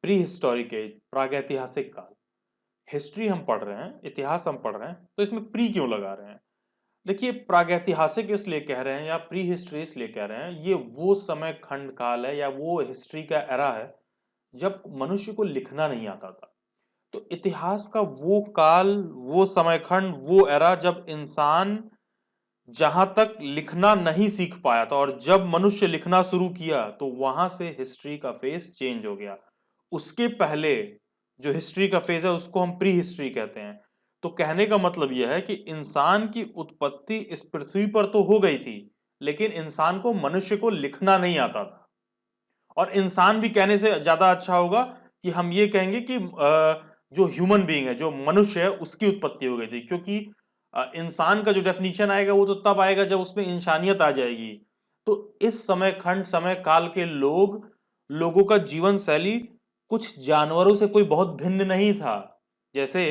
Pre historic as, प्रागैतिहासिक काल। History हम पढ़ रहे हैं, इतिहास हम पढ़ रहे हैं, तो इसमें प्री क्यों लगा रहे हैं? देखिए, प्रागैतिहासिक इसलिए कह रहे हैं या प्री हिस्ट्री इसलिए कह रहे हैं, ये वो समय खंड काल है या वो हिस्ट्री का एरा है जब मनुष्य को लिखना नहीं आता था। तो इतिहास का वो काल, वो समय खंड, वो एरा जब इंसान जहां तक लिखना नहीं सीख पाया था, और जब मनुष्य लिखना शुरू किया तो वहां से हिस्ट्री का फेस चेंज हो गया। उसके पहले जो हिस्ट्री का फेज है उसको हम प्री हिस्ट्री कहते हैं। तो कहने का मतलब यह है कि इंसान की उत्पत्ति इस पृथ्वी पर तो हो गई थी, लेकिन इंसान को, मनुष्य को लिखना नहीं आता था। और इंसान भी कहने से ज्यादा अच्छा होगा कि हम ये कहेंगे कि जो ह्यूमन बीइंग है, जो मनुष्य है, उसकी उत्पत्ति हो गई थी। क्योंकि इंसान का जो डेफिनेशन आएगा वो तो तब आएगा जब उसमें इंसानियत आ जाएगी। तो इस समय खंड, समय काल के लोगों का जीवन शैली कुछ जानवरों से कोई बहुत भिन्न नहीं था। जैसे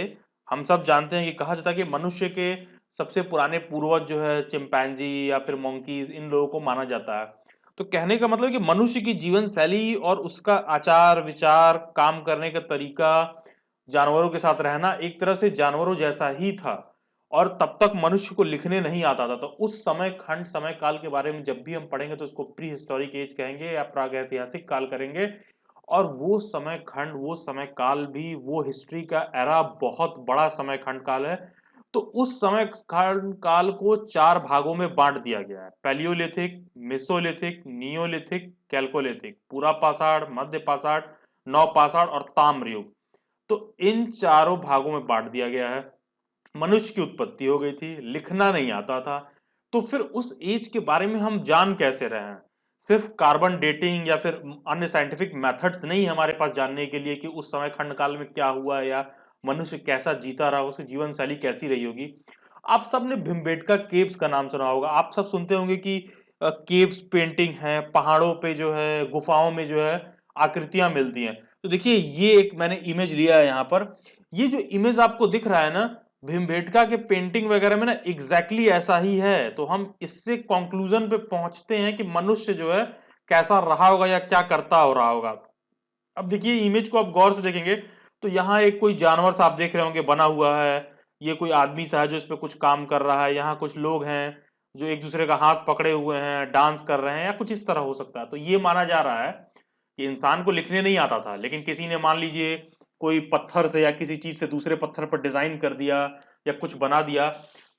हम सब जानते हैं कि कहा जाता है कि मनुष्य के सबसे पुराने पूर्वज जो है चिंपैंजी या फिर मंकीज, इन लोगों को माना जाता है। तो कहने का मतलब है कि मनुष्य की जीवन शैली और उसका आचार विचार, काम करने का तरीका, जानवरों के साथ रहना एक तरह से जानवरों जैसा ही था। और तब तक मनुष्य को लिखने नहीं आता था। तो उस समय खंड, समय काल के बारे में जब भी हम पढ़ेंगे तो उसको प्री हिस्टोरिक एज कहेंगे या प्रागैतिहासिक काल करेंगे। और वो समय खंड, वो समय काल भी, वो हिस्ट्री का एरा बहुत बड़ा समय खंड काल है। तो उस समय खंड काल को चार भागों में बांट दिया गया है: पैलियोलिथिक, मेसोलिथिक, नियोलिथिक, कैल्कोलिथिक, पूरा पाषाण, मध्य पाषाण, नव पाषाण और ताम्र युग। तो इन चारों भागों में बांट दिया गया है। मनुष्य की उत्पत्ति हो गई थी, लिखना नहीं आता था। तो फिर उस एज के बारे में हम जान कैसे रहे हैं? सिर्फ कार्बन डेटिंग या फिर अन्य साइंटिफिक मेथड्स नहीं हमारे पास जानने के लिए कि उस समय खंड काल में क्या हुआ या मनुष्य कैसा जीता रहा, उसकी जीवन शैली कैसी रही होगी। आप सबने भीमबेटका केव्स का नाम सुना होगा। आप सब सुनते होंगे कि केव्स पेंटिंग है, पहाड़ों पे जो है, गुफाओं में जो है आकृतियां मिलती हैं। तो देखिए, ये एक मैंने इमेज लिया है यहाँ पर। ये जो इमेज आपको दिख रहा है ना, भीमबेटका के पेंटिंग वगैरह में ना, एग्जैक्टली ऐसा ही है। तो हम इससे कंक्लूजन पे पहुंचते हैं कि मनुष्य जो है कैसा रहा होगा या क्या करता हो रहा होगा। अब देखिए, इमेज को आप गौर से देखेंगे तो यहाँ एक कोई जानवर सा आप देख रहे होंगे बना हुआ है। ये कोई आदमी सा है जो इस पे कुछ काम कर रहा है। यहाँ कुछ लोग हैं जो एक दूसरे का हाथ पकड़े हुए हैं, डांस कर रहे हैं या कुछ इस तरह हो सकता है। तो ये माना जा रहा है कि इंसान को लिखने नहीं आता था, लेकिन किसी ने, मान लीजिए, कोई पत्थर से या किसी चीज से दूसरे पत्थर पर डिजाइन कर दिया या कुछ बना दिया।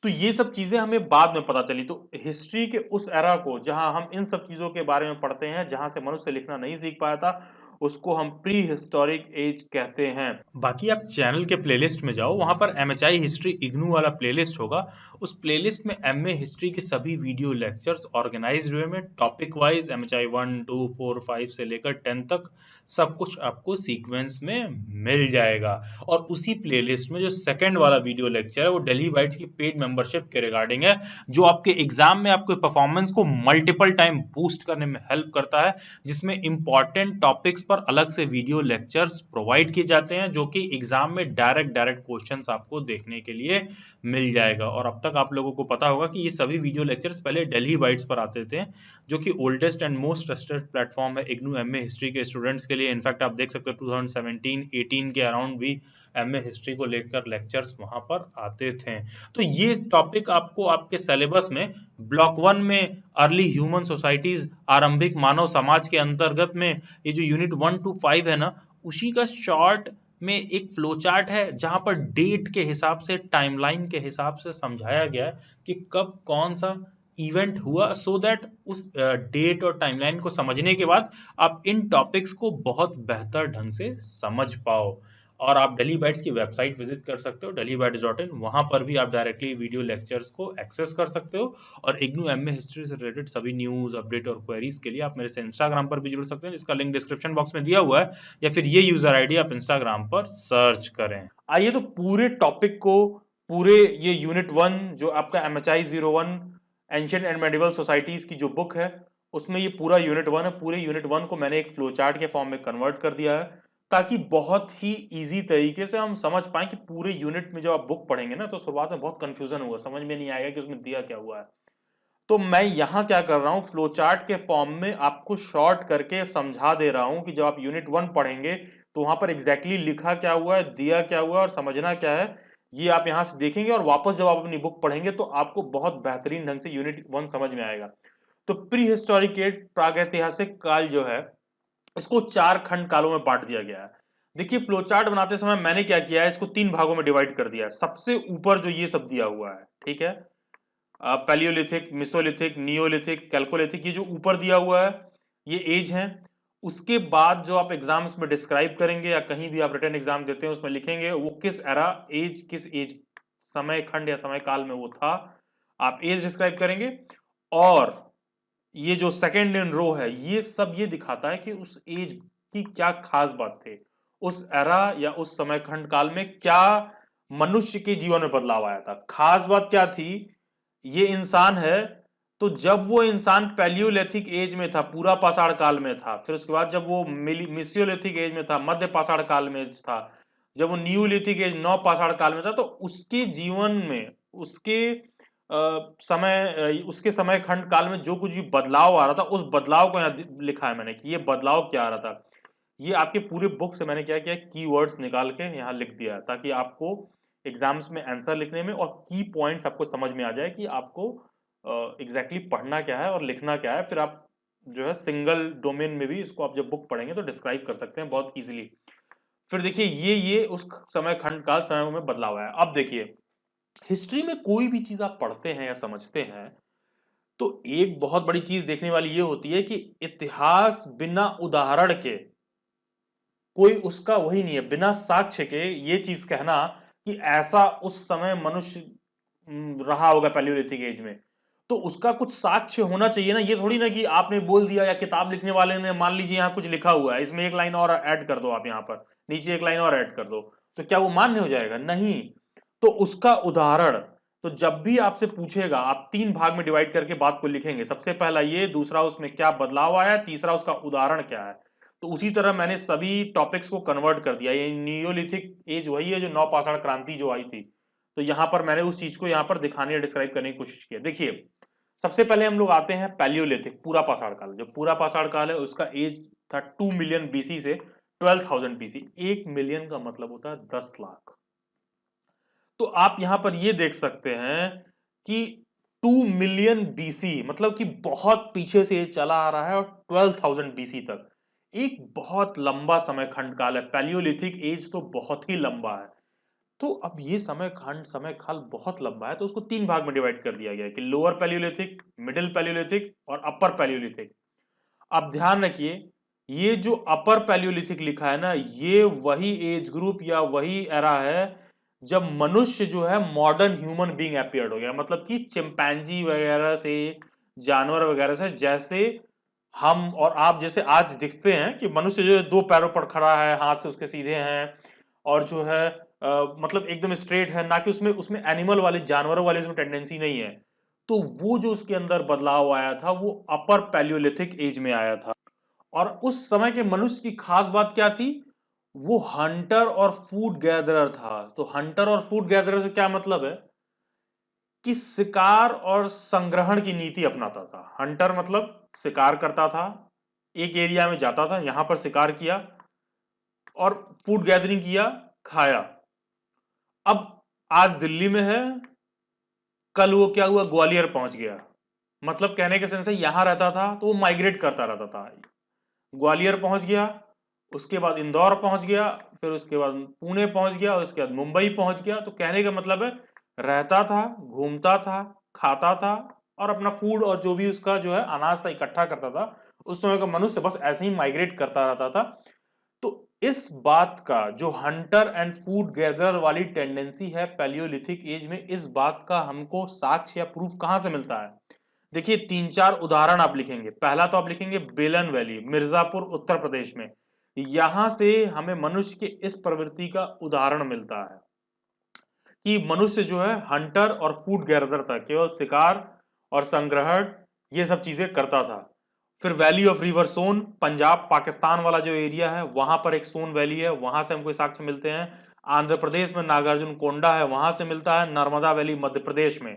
तो ये सब चीजें हमें बाद में पता चली। तो हिस्ट्री के उस एरा को जहां हम इन सब चीजों के बारे में पढ़ते हैं, जहां से मनुष्य लिखना नहीं सीख पाया था, उसको हम प्री हिस्टोरिक एज कहते हैं। बाकी आप चैनल के प्लेलिस्ट में जाओ, वहां पर एमएचआई हिस्ट्री इग्नू वाला प्लेलिस्ट होगा। उस प्लेलिस्ट में एमए हिस्ट्री के सभी वीडियो लेक्चर्स ऑर्गेनाइज्ड वे में टॉपिक वाइज, एमएचआई 1, 2, 4, 5 से लेकर 10 तक सब कुछ आपको सीक्वेंस में मिल जाएगा। और उसी प्लेलिस्ट में जो सेकंड वाला वीडियो लेक्चर है वो दिल्ली बाइट्स की पेड मेंबरशिप के रिगार्डिंग है, जो आपके एग्जाम में आपके परफॉर्मेंस को मल्टीपल टाइम बूस्ट करने में हेल्प करता है, जिसमें इंपॉर्टेंट टॉपिक्स पर अलग से वीडियो लेक्चर्स प्रोवाइड किए जाते हैं, जो कि एग्जाम में डायरेक्ट क्वेश्चंस आपको देखने के लिए मिल जाएगा। और अब तक आप लोगों को पता होगा कि ये सभी वीडियो लेक्चर्स पहले दिल्ली बाइट्स पर आते थे, जो कि oldest and most trusted platform है इग्नू एमए हिस्ट्री के स्टूडेंट्स के लिए। इनफैक्ट आप देख सकते हो 2017-18 के अराउंड भी एमए हिस्ट्री को लेकर लेक्चर्स वहां पर आते थे। तो ये टॉपिक आपको आपके सिलेबस में ब्लॉक 1 में अर्ली ह्यूमन सोसाइटीज, आरंभिक मानव समाज के अंतर्गत में ये जो यूनिट 1 to 5 है ना, उसी का शॉर्ट में एक फ्लो चार्ट है, जहां पर डेट के हिसाब से, टाइमलाइन के हिसाब से समझाया गया है कि कब कौन सा इवेंट हुआ, सो दैट उस डेट और टाइमलाइन को समझने के बाद आप इन टॉपिक्स को बहुत बेहतर ढंग से समझ पाओ। और आप दिल्ली बाइट्स की वेबसाइट विजिट कर सकते हो, delhibytes.in। वहां पर भी आप डायरेक्टली वीडियो लेक्चर्स को एक्सेस कर सकते हो। और इग्नू एमए हिस्ट्री से रिलेटेड सभी न्यूज, अपडेट और क्वेरीज के लिए आप मेरे से इंस्टाग्राम पर भी जुड़ सकते हैं, जिसका लिंक डिस्क्रिप्शन बॉक्स में दिया हुआ है, या फिर ये यूजर आईडी आप इंस्टाग्राम पर सर्च करें। आइए, तो पूरे टॉपिक को, पूरे ये यूनिट 1 जो आपका MHI 01 ancient and medieval societies की जो बुक है, उसमें ये पूरा यूनिट 1 है। पूरे यूनिट 1 को मैंने एक फ्लो चार्ट के फॉर्म में कन्वर्ट कर दिया है, ताकि बहुत ही इजी तरीके से हम समझ पाए कि पूरे यूनिट में जब आप बुक पढ़ेंगे ना, तो शुरुआत में बहुत कंफ्यूजन होगा, समझ में नहीं आएगा कि उसमें दिया क्या हुआ है। तो मैं यहां क्या कर रहा हूं, फ्लो चार्ट के फॉर्म में आपको शॉर्ट करके समझा दे रहा हूं कि जब आप यूनिट 1 पढ़ेंगे तो वहां पर एग्जैक्टली लिखा क्या हुआ है, दिया क्या हुआ है और समझना क्या है, ये आप यहां से देखेंगे और वापस जब आप अपनी बुक पढ़ेंगे तो आपको बहुत बेहतरीन ढंग से यूनिट 1 समझ में आएगा। तो प्री हिस्टोरिक एज, प्रागैतिहासिक काल जो है, इसको 4 खंड कालों में बांट दिया गया है। देखिए फ्लो चार्ट बनाते समय मैंने क्या किया है, इसको 3 भागों में डिवाइड कर दिया है। सबसे ऊपर जो ये सब दिया हुआ है, ठीक है, पैलियोलिथिक, मिसोलिथिक, नियोलिथिक, कैल्कोलिथिक, ये जो ऊपर दिया हुआ है ये एज है। उसके बाद जो आप एग्जाम्स में डिस्क्राइब करेंगे या कहीं भी आप रिटन एग्जाम देते हैं उसमें लिखेंगे वो किस एरा, एज, किस एज समय खंड या समय काल में वो था, आप एज डिस्क्राइब करेंगे। और ये जो सेकेंड इन रो है ये सब ये दिखाता है कि उस एज की क्या खास बात थी, उस एरा या उस समय खंड काल में क्या मनुष्य के जीवन में बदलाव आया था, खास बात क्या थी। ये इंसान है, तो जब वो इंसान पैलियोलिथिक एज में था, पूरा पाषाण काल में था, फिर उसके बाद जब वो मिसियोलिथिक एज में था, मध्य पाषाण काल में था, जब वो न्यूलिथिक एज, नव पाषाण काल में था, तो उसके जीवन में उसके उसके समय खंड काल में जो कुछ भी बदलाव आ रहा था, उस बदलाव को यहाँ लिखा है मैंने कि ये बदलाव क्या आ रहा था। ये आपके पूरे बुक से मैंने क्या किया, कीवर्ड्स निकाल के यहाँ लिख दिया है ताकि आपको एग्जाम्स में आंसर लिखने में और की पॉइंट्स आपको समझ में आ जाए कि आपको एग्जैक्टली पढ़ना क्या है और लिखना क्या है। फिर आप जो है सिंगल डोमेन में भी इसको आप जब बुक पढ़ेंगे तो डिस्क्राइब कर सकते हैं बहुत इजीली। फिर देखिए ये उस समय खंड काल समय में बदलाव आया। अब देखिए हिस्ट्री में कोई भी चीज आप पढ़ते हैं या समझते हैं तो एक बहुत बड़ी चीज देखने वाली ये होती है कि इतिहास बिना उदाहरण के कोई उसका वही नहीं है, बिना साक्ष्य के ये चीज कहना कि ऐसा उस समय मनुष्य रहा होगा पैलियोलिथिक एज में, तो उसका कुछ साक्ष्य होना चाहिए ना। ये थोड़ी ना कि आपने बोल दिया या किताब लिखने वाले ने मान लीजिए यहाँ कुछ लिखा हुआ है, इसमें एक लाइन और ऐड कर दो, आप यहाँ पर नीचे एक लाइन और ऐड कर दो, तो क्या वो मान्य हो जाएगा? नहीं। तो उसका उदाहरण, तो जब भी आपसे पूछेगा आप 3 भाग में डिवाइड करके बात को लिखेंगे, सबसे पहला ये, दूसरा उसमें क्या बदलाव आया, तीसरा उसका उदाहरण क्या है। तो उसी तरह मैंने सभी टॉपिक्स को कन्वर्ट कर दिया। ये नियोलिथिक एज वही है जो नवपाषाण क्रांति जो आई थी, तो यहां पर मैंने उस चीज को यहां पर दिखाने या डिस्क्राइब करने की कोशिश की है। देखिए सबसे पहले हम लोग आते हैं पैलियोलिथिक, पूरा पाषाण काल। जो पूरा पाषाण काल है उसका एज था 2 मिलियन बीसी से 12,000 बीसी। 1 मिलियन का मतलब होता है 10 लाख। तो आप यहां पर ये देख सकते हैं कि 2 मिलियन बीसी मतलब कि बहुत पीछे से ये चला आ रहा है और 12,000 बीसी तक एक बहुत लंबा समय खंड काल है। पैलियोलिथिक एज तो बहुत ही लंबा है। तो अब ये समय खंड, समय काल बहुत लंबा है, तो उसको 3 भाग में डिवाइड कर दिया गया है कि लोअर पैलियोलिथिक, मिडिल पैलियोलिथिक और अपर पैलियोलिथिक। अब ध्यान रखिए ये जो अपर पैलियोलिथिक लिखा है ना, ये वही एज ग्रुप या वही एरा है जब मनुष्य जो है मॉडर्न ह्यूमन बीइंग अपीयर्ड हो गया। मतलब कि चिंपैंजी वगैरह से, जानवर वगैरह से, जैसे हम और आप जैसे आज दिखते हैं कि मनुष्य जो है 2 पैरों पर खड़ा है, हाथ से उसके सीधे हैं और जो है मतलब एकदम स्ट्रेट है, ना कि उसमें उसमें एनिमल वाले, जानवरों वाले उसमें टेंडेंसी नहीं है। तो वो जो उसके अंदर बदलाव आया था वो अपर पैलियोलिथिक एज में आया था। और उस समय के मनुष्य की खास बात क्या थी? वो हंटर और फूड गैदरर था। तो हंटर और फूड गैदरर से क्या मतलब है कि शिकार और संग्रहण की नीति अपनाता था। हंटर मतलब शिकार करता था, एक एरिया में जाता था, यहां पर शिकार किया और फूड गैदरिंग किया, खाया। अब आज दिल्ली में है, कल वो क्या हुआ, ग्वालियर पहुंच गया। मतलब कहने के सेंस है यहां रहता था तो वो माइग्रेट करता रहता था, ग्वालियर पहुंच गया, उसके बाद इंदौर पहुंच गया, फिर उसके बाद पुणे पहुंच गया और उसके बाद मुंबई पहुंच गया। तो कहने का मतलब है रहता था, घूमता था, खाता था और अपना फूड और जो भी उसका जो है अनाज था इकट्ठा करता था। उस समय का मनुष्य बस ऐसे ही माइग्रेट करता रहता था। तो इस बात का जो हंटर एंड फूड गैदरर वाली टेंडेंसी है पैलियोलिथिक एज में, इस बात का हमको साक्ष्य या प्रूफ कहां से मिलता है? देखिए 3-4 उदाहरण आप लिखेंगे। पहला तो आप लिखेंगे बेलन वैली, मिर्जापुर, उत्तर प्रदेश में। यहां से हमें मनुष्य के इस प्रवृत्ति का उदाहरण मिलता है कि मनुष्य जो है हंटर और फूड गैदरर था, केवल शिकार और संग्रहण ये सब चीजें करता था। फिर वैली ऑफ रिवर सोन, पंजाब पाकिस्तान वाला जो एरिया है वहां पर एक सोन वैली है, वहां से हमको साक्ष्य मिलते हैं। आंध्र प्रदेश में नागार्जुन कोंडा है, वहां से मिलता है। नर्मदा वैली मध्य प्रदेश में।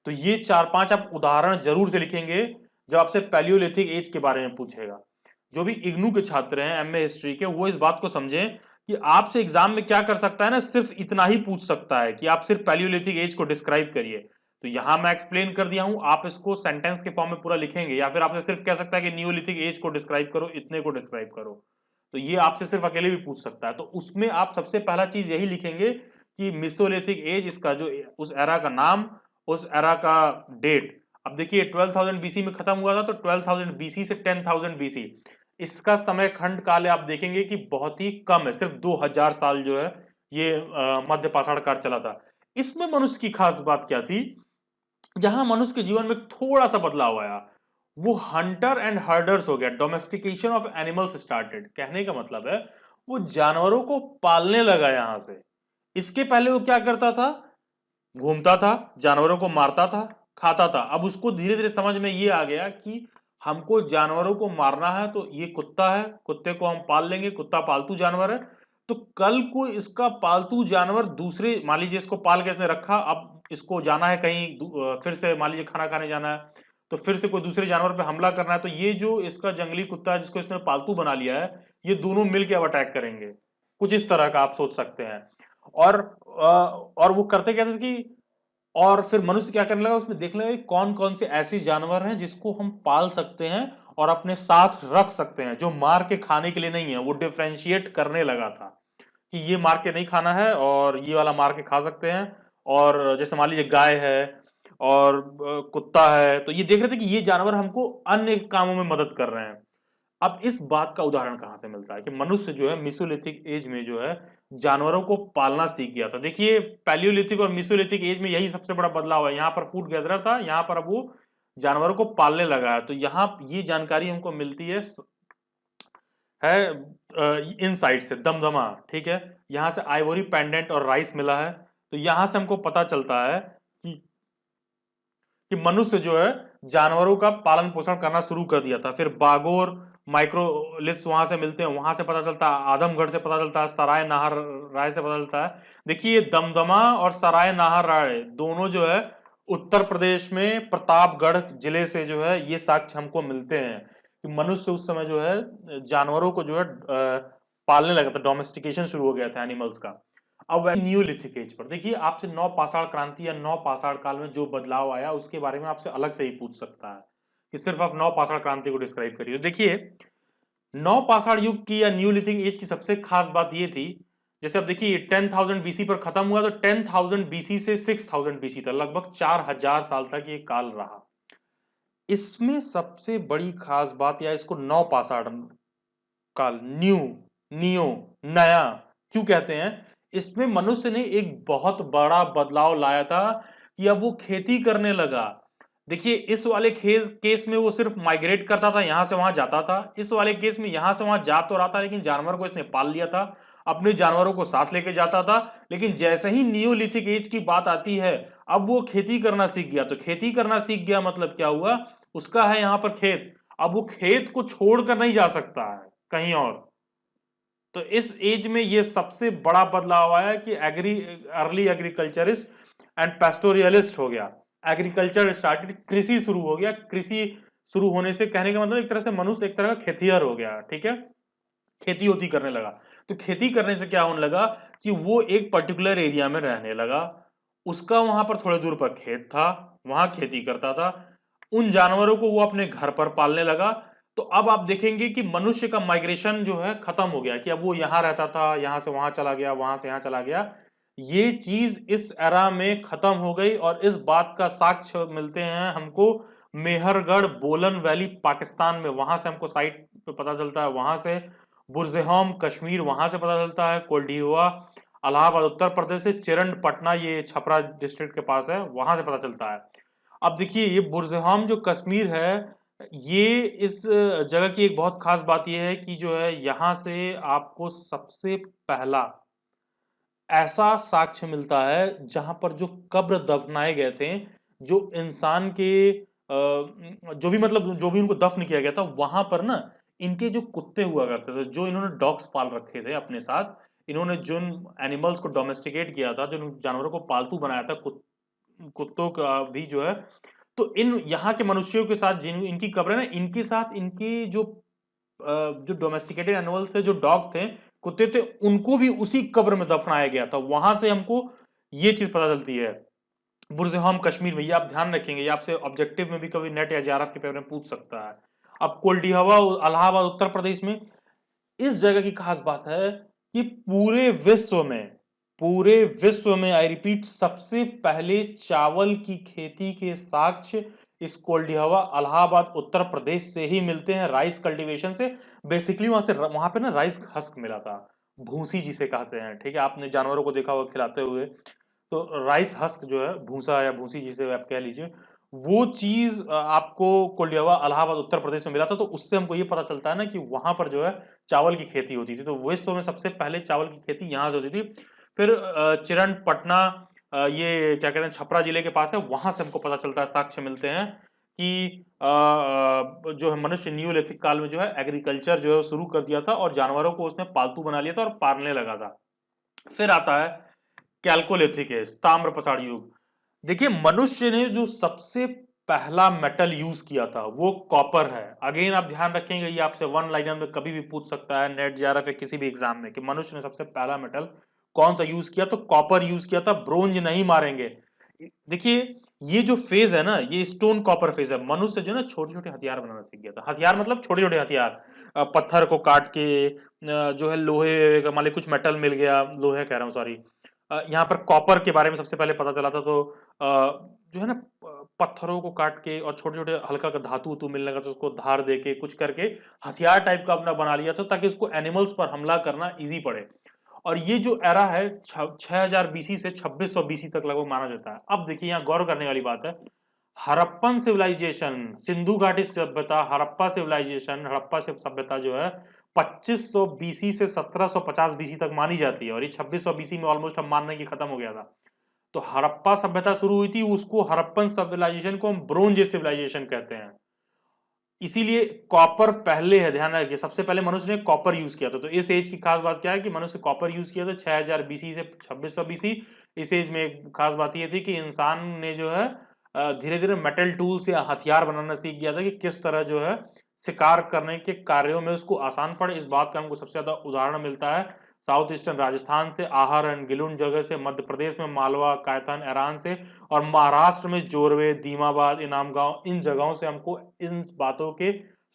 तो ये 4-5 आप उदाहरण जरूर से लिखेंगे जब आपसे पैलियोलिथिक एज के बारे में पूछेगा। जो भी इग्नू के छात्र हैं एमए हिस्ट्री के, वो इस बात को समझें कि आपसे एग्जाम में क्या कर सकता है ना, सिर्फ इतना ही पूछ सकता है कि आप सिर्फ पैलियोलिथिक एज को डिस्क्राइब करिए। तो यहां मैं एक्सप्लेन कर दिया हूं, आप इसको सेंटेंस के फॉर्म में पूरा लिखेंगे, या फिर आपसे सिर्फ कह सकता है कि न्यूलिथिक एज को डिस्क्राइब करो, इतने को डिस्क्राइब करो। तो ये आपसे सिर्फ अकेले भी पूछ सकता है। तो उसमें आप सबसे पहला चीज यही लिखेंगे कि मिसोलिथिक एज, इसका जो उस एरा का नाम, उस एरा का डेट। अब देखिए 12,000 बीसी में खत्म हुआ था, तो 12,000 बीसी से 10,000 बीसी, इसका समय खंड काल आप देखेंगे कि बहुत ही कम है, सिर्फ 2000 साल जो है ये मध्य पाषाण काल चला था। इसमें मनुष्य की खास बात क्या थी, जहां मनुष्य के जीवन में थोड़ा सा बदलाव आया, वो हंटर एंड हर्डर्स हो गया, डोमेस्टिकेशन ऑफ एनिमल्स स्टार्टेड। कहने का मतलब है वो जानवरों को पालने लगा यहां से। इसके पहले वो क्या करता था, घूमता था, जानवरों को मारता था, खाता था। अब उसको धीरे धीरे समझ में ये आ गया कि हमको जानवरों को मारना है, तो ये कुत्ता है, कुत्ते को हम पाल लेंगे, कुत्ता पालतू जानवर है। तो कल को इसका पालतू जानवर दूसरे, मान लीजिए इसको पाल के इसने रखा, अब इसको जाना है कहीं फिर से मान लीजिए खाना खाने जाना है, तो फिर से कोई दूसरे जानवर पे हमला करना है, तो ये जो इसका जंगली कुत्ता है जिसको इसने पालतू बना लिया है, ये दोनों मिलकर अब अटैक करेंगे। कुछ इस तरह का आप सोच सकते हैं। और वो करते क्या थे कि, और फिर मनुष्य क्या करने लगा, उसमें देखने लगा कौन कौन से ऐसे जानवर हैं जिसको हम पाल सकते हैं और अपने साथ रख सकते हैं, जो मार के खाने के लिए नहीं है। वो डिफरेंशिएट करने लगा था कि ये मार के नहीं खाना है और ये वाला मार के खा सकते हैं। और जैसे मान लीजिए गाय है और कुत्ता है, तो ये देख रहे थे कि ये जानवर हमको अन्य कामों में मदद कर रहे हैं। अब इस बात का उदाहरण कहां से मिलता है कि मनुष्य जो है मिसोलिथिक एज में जो है जानवरों को पालना सीख गया था। देखिए पैलियोलिथिक और मिसोलिथिक एज में यही सबसे बड़ा बदलाव है। यहाँ पर फूड गैदरर था, यहाँ पर अब वो जानवरों को पालने लगा है। तो यहाँ ये जानकारी हमको मिलती है इन साइड से दमदमा, ठीक है। यहाँ से आइवोरी पेंडेंट और राइस मिला है। तो यहाँ से हमको पता चलता है कि मनुष्य जो है जानवरों का पालन पोषण करना शुरू कर दिया था। फिर बागोर माइक्रोलिथ्स वहां से मिलते हैं, वहां से पता चलता है, आदमगढ़ से पता चलता है, सराय नाहर राय से पता चलता है। देखिए ये दमदमा और सराय नाहर राय दोनों जो है उत्तर प्रदेश में प्रतापगढ़ जिले से जो है ये साक्ष्य हमको मिलते हैं कि मनुष्य उस समय जो है जानवरों को जो है पालने लगा था, डोमेस्टिकेशन शुरू हो गया था एनिमल्स का। अब न्यूलिथिक एज पर देखिए आपसे नौ पाषाण क्रांति या नौ पाषाण काल में जो बदलाव आया उसके बारे में आपसे अलग से ही पूछ सकता है कि सिर्फ आप नौ पाषाण क्रांति को डिस्क्राइब करिए। देखिए नौ पाषाण युग की या न्यूलिथिक एज की सबसे खास बात ये थी, जैसे अब देखिए 10,000 बीसी पर खत्म हुआ, तो 10,000 बीसी से 6,000 बीसी तक लगभग 4,000 साल तक ये काल रहा। इसमें सबसे बड़ी खास बात, या इसको नौ पाषाण काल, नियो, नया क्यों कहते हैं, इसमें मनुष्य ने एक बहुत बड़ा बदलाव लाया था कि अब वो खेती करने लगा। देखिए इस वाले केस में वो सिर्फ माइग्रेट करता था, यहां से वहां जाता था। इस वाले केस में यहां से वहां जा तो रहा था, लेकिन जानवर को इसने पाल लिया था, अपने जानवरों को साथ लेके जाता था। लेकिन जैसे ही नियोलिथिक एज की बात आती है, अब वो खेती करना सीख गया। तो खेती करना सीख गया मतलब क्या हुआ, उसका है यहां पर खेत, अब वो खेत को छोड़कर नहीं जा सकता है कहीं और। तो इस एज में ये सबसे बड़ा बदलाव आया कि अर्ली एग्रीकल्चरिस्ट एंड पेस्टोरियलिस्ट हो गया। एग्रीकल्चर स्टार्टेड, कृषि शुरू हो गया। कृषि शुरू होने से कहने का मतलब एक तरह से मनुष्य एक तरह का खेतिहर हो गया, ठीक है, खेती होती करने लगा। तो खेती करने से क्या होने लगा कि वो एक पर्टिकुलर एरिया में रहने लगा, उसका वहां पर थोड़े दूर पर खेत था, वहां खेती करता था, उन जानवरों को वो अपने घर पर पालने लगा। तो अब आप देखेंगे कि मनुष्य का माइग्रेशन जो है खत्म हो गया कि अब वो यहां रहता था, यहां से वहां चला गया, वहां से यहां चला गया। ये चीज इस एरा में खत्म हो गई, और इस बात का साक्ष्य मिलते हैं हमको मेहरगढ़ बोलन वैली पाकिस्तान में, वहां से हमको साइट पे पता चलता है, वहां से बुरजेहोम कश्मीर वहां से पता चलता है, कोल्डिहुआ इलाहाबाद उत्तर प्रदेश से, चिरंड पटना ये छपरा डिस्ट्रिक्ट के पास है, वहां से पता चलता है। अब देखिए ये बुरजेहोम जो कश्मीर है, ये इस जगह की एक बहुत खास बात यह है कि जो है यहां से आपको सबसे पहला ऐसा साक्ष्य मिलता है जहां पर जो कब्र दफनाए गए थे, जो इंसान के जो भी मतलब जो भी उनको दफन किया गया था, वहां पर ना इनके जो कुत्ते हुआ करते थे, जो इन्होंने डॉग्स पाल रखे थे अपने साथ, इन्होंने जिन एनिमल्स को डोमेस्टिकेट किया था, जो जानवरों को पालतू बनाया था, कुत्तों का भी जो है, तो इन यहाँ के मनुष्यों के साथ जिन इनकी कब्र है ना, इनके साथ इनकी जो जो डोमेस्टिकेटेड एनिमल थे, जो डॉग थे, कुत्ते थे, उनको भी उसी कब्र में दफनाया गया था। वहां से हमको ये चीज पता चलती है। बुरज़ेहोम कश्मीर में, ये आप ध्यान रखेंगे, ये आपसे ऑब्जेक्टिव में भी कभी नेट या जेआरएफ के पेपर में पूछ सकता है। अब कोल्डिहवा इलाहाबाद उत्तर प्रदेश में, इस जगह की खास बात है कि पूरे विश्व में आई रिपीट, सबसे पहले चावल की खेती के साक्ष्य इस कोल्डिहवा इलाहाबाद उत्तर प्रदेश से ही मिलते हैं, राइस कल्टीवेशन से। बेसिकली वहां पे ना राइस हस्क मिला था, भूसी जिसे कहते हैं, ठीक है, आपने जानवरों को देखा होगा खिलाते हुए। तो राइस हस्क जो है, भूसा या भूसी जिसे आप कह लीजिए, वो चीज आपको कोल्डिहवा इलाहाबाद उत्तर प्रदेश में मिला था। तो उससे हमको ये पता चलता है ना कि वहां पर जो है चावल की खेती होती थी। तो विश्व में सबसे पहले चावल की खेती यहाँ से होती थी। फिर चिरनपटना, ये क्या कहते हैं, छपरा जिले के पास है, वहां से हमको पता चलता है, साक्ष्य मिलते हैं कि जो है मनुष्य न्यूलिथिक काल में जो है एग्रीकल्चर जो है शुरू कर दिया था और जानवरों को उसने पालतू बना लिया था और पालने लगा था। फिर आता है कैल्कोलिथिक एज, ताम्र पसाड़ युग। देखिए, मनुष्य ने जो सबसे पहला मेटल यूज किया था वो कॉपर है। अगेन आप ध्यान रखेंगे, ये आपसे वन लाइनर में कभी भी पूछ सकता है, नेट जेआरएफ या किसी भी एग्जाम में, कि मनुष्य ने सबसे पहला मेटल कौन सा यूज किया, तो कॉपर यूज किया था। ब्रोंज नहीं मारेंगे। देखिए, ये जो फेज है ना, ये स्टोन कॉपर फेज है। मनुष्य जो है ना छोटे छोटे हथियार बनाना सीख गया था। हथियार मतलब छोटे छोटे हथियार, पत्थर को काट के, जो है लोहे का, मान ली कुछ मेटल मिल गया, लोहे कह रहा हूँ सॉरी, यहाँ पर कॉपर के बारे में सबसे पहले पता चला था। तो जो है ना पत्थरों को काट के और छोटे छोटे हल्का का धातु उतु मिलने का, तो उसको धार दे के कुछ करके हथियार टाइप का अपना बना लिया था, ताकि उसको एनिमल्स पर हमला करना इजी पड़े। और ये जो एरा है 6000 बीसी से 2600 बीसी तक लगभग माना जाता है। अब देखिए, यहाँ गौर करने वाली बात है, हड़प्पन सिविलाइजेशन, सिंधु घाटी सभ्यता, हड़प्पा सभ्यता जो है 2500 बीसी से 1750 बीसी तक मानी जाती है, और ये 2600 बीसी में ऑलमोस्ट हम मानने की खत्म हो गया था। तो हड़प्पा सभ्यता शुरू हुई थी, उसको हड़प्पन सिविलाइजेशन को हम ब्रोंज सिविलाइजेशन कहते हैं। इसीलिए कॉपर पहले है, ध्यान रखिए, सबसे पहले मनुष्य ने कॉपर यूज किया था। तो इस एज की खास बात क्या है कि मनुष्य कॉपर यूज किया था 6000 बीसी से 2600 बीसी। इस एज में एक खास बात यह थी कि इंसान ने जो है धीरे धीरे मेटल टूल से हथियार बनाना सीख गया था, कि किस तरह जो है शिकार करने के कार्यों में उसको आसान पड़े। इस बात का हमको सबसे ज्यादा उदाहरण मिलता है साउथ ईस्टर्न राजस्थान से, आहर एंड गिलुन जगह से, मध्य प्रदेश में मालवा, कायथन, ईरान से, और महाराष्ट्र में जोरवे, दीमाबाद, इनाम गांव, इन जगहों से हमको इन बातों के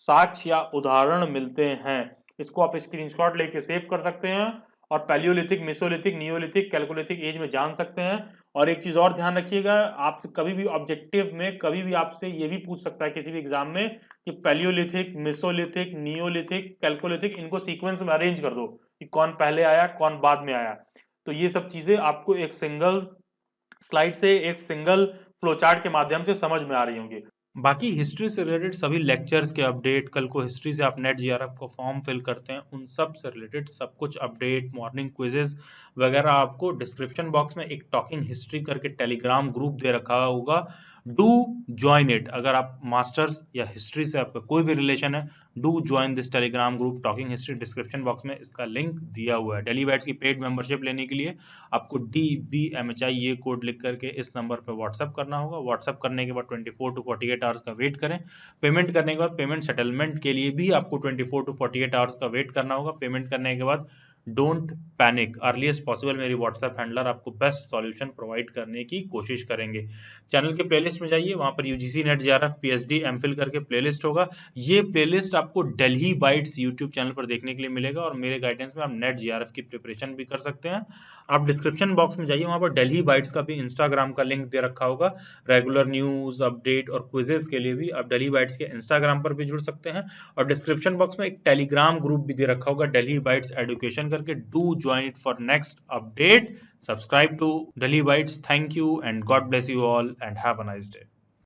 साक्ष्य या उदाहरण मिलते हैं। इसको आप स्क्रीनशॉट लेके सेव कर सकते हैं और Paleolithic, Mesolithic, Neolithic, Chalcolithic age में जान सकते हैं। और एक चीज और ध्यान रखिएगा, आपसे कभी भी ऑब्जेक्टिव में कभी भी आपसे ये भी पूछ सकता है किसी भी एग्जाम में कि पैलियोलिथिक, मेसोलिथिक, नियोलिथिक, कैल्कोलिथिक, इनको सीक्वेंस में अरेंज कर दो कि कौन पहले आया कौन बाद में आया। तो ये सब चीजें आपको एक सिंगल स्लाइड से, एक सिंगल फ्लोचार्ट के माध्यम से समझ में आ रही होंगी। बाकी हिस्ट्री से रिलेटेड सभी लेक्चर्स के अपडेट, कल को हिस्ट्री से आप नेट जेआरएफ को फॉर्म फिल करते हैं, उन सब से रिलेटेड सब कुछ अपडेट, मॉर्निंग क्विजेज वगैरह आपको डिस्क्रिप्शन बॉक्स में एक टॉकिंग हिस्ट्री करके टेलीग्राम ग्रुप दे रखा होगा, डू ज्वाइन इट। अगर आप मास्टर्स या हिस्ट्री से आपका कोई भी रिलेशन है, do join this Telegram group talking history. Description box में इसका लिंक दिया हुआ है। डेली बैट्स की पेड मेंबरशिप लेने के लिए आपको DBMHI ये कोड लिख करके इस नंबर पर व्हाट्सअप करना होगा। व्हाट्सअप करने के बाद 24 to 48 आवर्स का वेट करें। पेमेंट करने के बाद पेमेंट सेटलमेंट के लिए भी आपको 24 to 48 आवर्स का वेट करना होगा। पेमेंट करने के बाद डोंट पैनिक, अर्लीस्ट पॉसिबल मेरी व्हाट्सएप हैंडलर आपको बेस्ट सॉल्यूशन प्रोवाइड करने की कोशिश करेंगे। चैनल के प्लेलिस्ट में जाइए, वहां पर UGC net JRF PhD MPhil करके प्लेलिस्ट होगा। ये प्लेलिस्ट आपको दिल्ली बाइट्स यूट्यूब चैनल पर देखने के लिए मिलेगा, और मेरे गाइडेंस में आप नेट जेआरएफ की प्रिपरेशन भी कर सकते हैं। आप डिस्क्रिप्शन बॉक्स में जाइए, वहां पर दिल्ली बाइट्स का भी इंस्टाग्राम का लिंक दे रखा होगा। रेगुलर न्यूज, अपडेट और क्विजेस के लिए भी आप दिल्ली बाइट्स के इंस्टाग्राम पर भी जुड़ सकते हैं। और डिस्क्रिप्शन बॉक्स में एक टेलीग्राम ग्रुप भी दे रखा होगा, दिल्ली बाइट्स एजुकेशन करके। Do join it for next update. Subscribe to Delhi Bytes. Thank you and God bless you all and have a nice day.